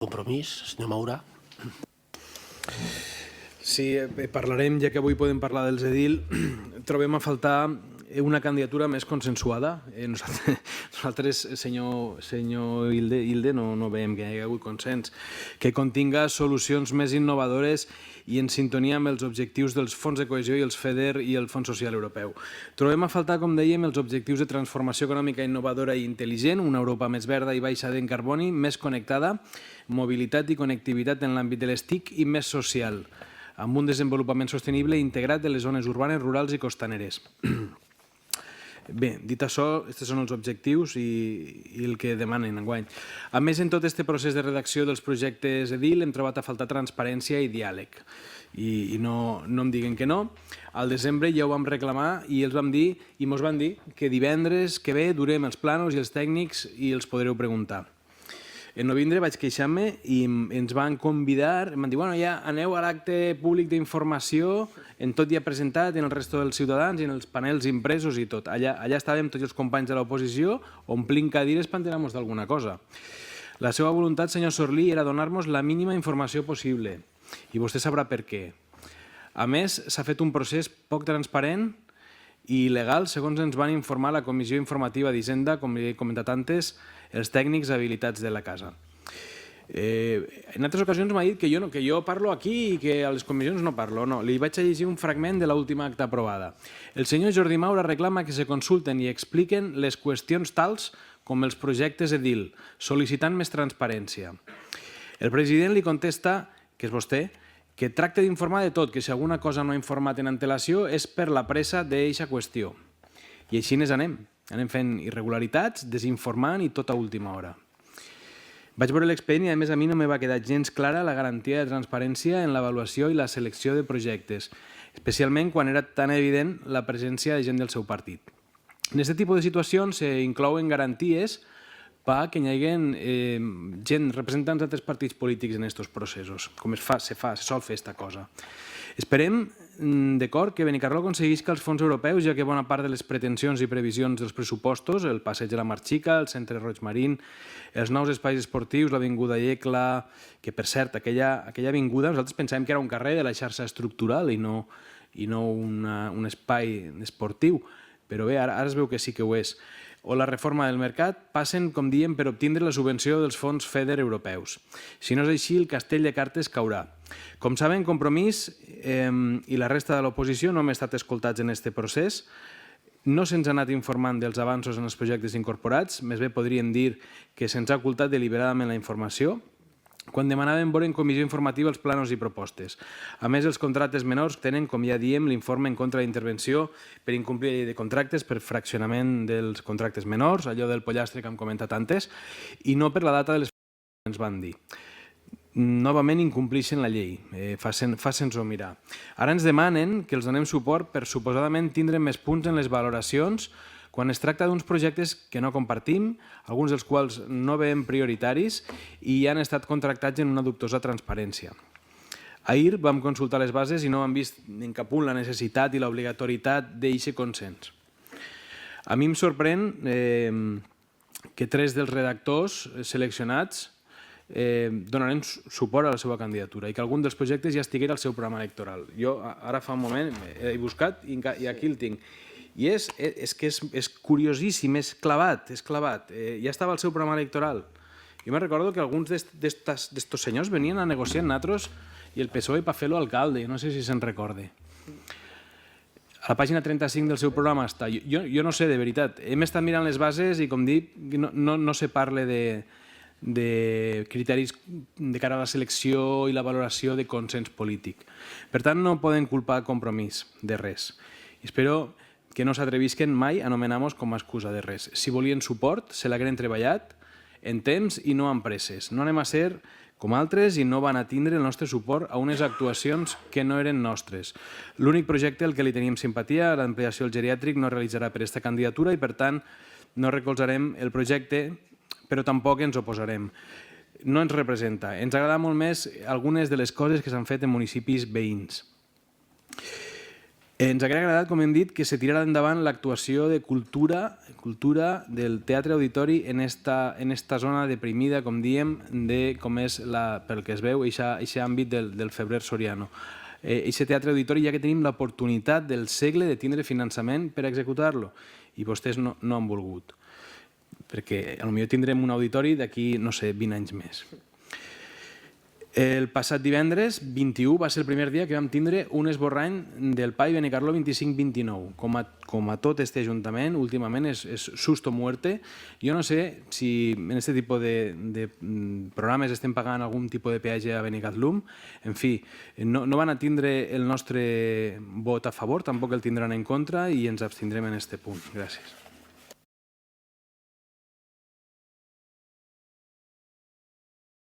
Compromís, senyor Maura. Sí, parlarem, ja que avui podem parlar dels edil, trobem a faltar una candidatura més consensuada. Nosaltres, senyor Hilde, no veiem que hi hagi hagut consens, que continga solucions més innovadores i en sintonia amb els objectius dels fons de cohesió i els FEDER i el Fons Social Europeu. Trobem a faltar, com dèiem, els objectius de transformació econòmica innovadora i intel·ligent, una Europa més verda i baixa en carboni, més connectada, mobilitat i connectivitat en l'àmbit de les TIC i més social, amb un desenvolupament sostenible integrat de les zones urbanes, rurals i costaneres. Bé, dit això, aquests són els objectius i el que demanen enguany. A més, en tot aquest procés de redacció dels projectes EDIL hem trobat a faltar transparència i diàleg. I no em diguen que no. Al desembre ja ho vam reclamar i els vam dir, i mos van dir que divendres que ve durem els plànols i els tècnics i els podreu preguntar. En no vindre vaig queixar-me i ens van convidar, em van dir, bueno, ja aneu a l'acte públic d'informació, en tot ja presentat, en el resto dels ciutadans i en els panels impresos i tot. Allà estàvem tots els companys de l'oposició omplint cadires per enterar-nos d'alguna cosa. La seva voluntat, senyor Sorlí, era donar-nos la mínima informació possible i vostè sabrà per què. A més, s'ha fet un procés poc transparent i il·legal, segons ens van informar la Comissió Informativa d'Hisenda, com he comentat antes, els tècnics habilitats de la casa. En altres ocasions m'ha dit que jo parlo aquí i que a les comissions no parlo. No, li vaig a llegir un fragment de l'última acta aprovada. El senyor Jordi Maura reclama que se consulten i expliquen les qüestions tals com els projectes EDIL, sol·licitant més transparència. El president li contesta, que és vostè, que tracta d'informar de tot, que si alguna cosa no ha informat en antelació és per la pressa d'eixa qüestió. I així anem fent irregularitats, desinformant i tot a última hora. Vaig veure l'expedient i a més a mi no me va quedar gens clara la garantia de transparència en l'avaluació i la selecció de projectes, especialment quan era tan evident la presència de gent del seu partit. En aquest tipus de situacions s'inclouen garanties perquè hi hagi gent, representants d'altres partits polítics en aquests processos, com se sol fer aquesta cosa. Esperem, d'acord, que Benicarló aconseguisca els fons europeus, ja que bona part de les pretensions i previsions dels pressupostos, el passeig de la Mar Xica, el centre Roig Marín, els nous espais esportius, l'avinguda Iecla, que per cert, aquella avinguda nosaltres pensàvem que era un carrer de la xarxa estructural i no un espai esportiu, però bé, ara es veu que sí que ho és. O la reforma del mercat passen, com diem, per obtindre la subvenció dels fons FEDER europeus. Si no és així, el castell de cartes caurà. Com saben, Compromís i la resta de l'oposició no hem estat escoltats en aquest procés. No se'ns ha anat informant dels avanços en els projectes incorporats, més bé podríem dir que se'ns ha ocultat deliberadament la informació, quan demanàvem veure en comissió informativa els plànols i propostes. A més, els contractes menors tenen, com ja diem, l'informe en contra d'intervenció per incomplir la llei de contractes, per fraccionament dels contractes menors, allò del pollastre que hem comentat antes, i no per la data de les que ens van dir. Novament incompleixen la llei, facin-nos-ho mirar. Ara ens demanen que els donem suport per suposadament tindre més punts en les valoracions quan es tracta d'uns projectes que no compartim, alguns dels quals no veiem prioritaris i ja han estat contractats en una dubtosa transparència. Ahir vam consultar les bases i no hem vist en cap punt la necessitat i l'obligatorietat d'aquest consens. A mi em sorprèn que 3 dels redactors seleccionats donarem suport a la seva candidatura i que algun dels projectes ja estigués al seu programa electoral. Jo ara fa un moment he buscat i aquí el tinc. I és que és curiosíssim, és clavat. Ja estava al seu programa electoral. Jo me recordo que alguns d'estos senyors venien a negociar amb nosaltres i el PSOE per fer-lo alcalde, no sé si se'n recorde. A la pàgina 35 del seu programa està. Jo no sé, de veritat. Hem estat mirant les bases i, com dic, no se parla de criteris de cara a la selecció i la valoració de consens polític. Per tant, no poden culpar Compromís de res. I espero que no s'atrevisquen mai a anomenar-nos com a excusa de res. Si volien suport, se l'hagueren treballat en temps i no amb presses. No anem a ser com altres i no van a tindre el nostre suport a unes actuacions que no eren nostres. L'únic projecte al que li teníem simpatia, l'ampliació del geriàtric, no realitzarà per aquesta candidatura i, per tant, no recolzarem el projecte, però tampoc ens oposarem. No ens representa. Ens agrada molt més algunes de les coses que s'han fet en municipis veïns. Ens hauria agradat, com hem dit, que se tirara endavant l'actuació de cultura del Teatre Auditori en esta zona deprimida, com diem, com és, pel que es veu, aquest àmbit del Febrer Soriano. Aquest Teatre Auditori, ja que tenim l'oportunitat del segle de tindre finançament per executar-lo, i vostès no han volgut, perquè potser tindrem un auditori d'aquí, no sé, 20 anys més. El passat divendres, 21, va ser el primer dia que vam tindre un esborrany del PAI Benicarló 25-29. Com a tot este ajuntament, últimament és susto muerte. Jo no sé si en aquest tipus de programes estem pagant algun tipus de peatge a Benicarló. En fi, no van a tindre el nostre vot a favor, tampoc el tindran en contra i ens abstindrem en aquest punt. Gràcies.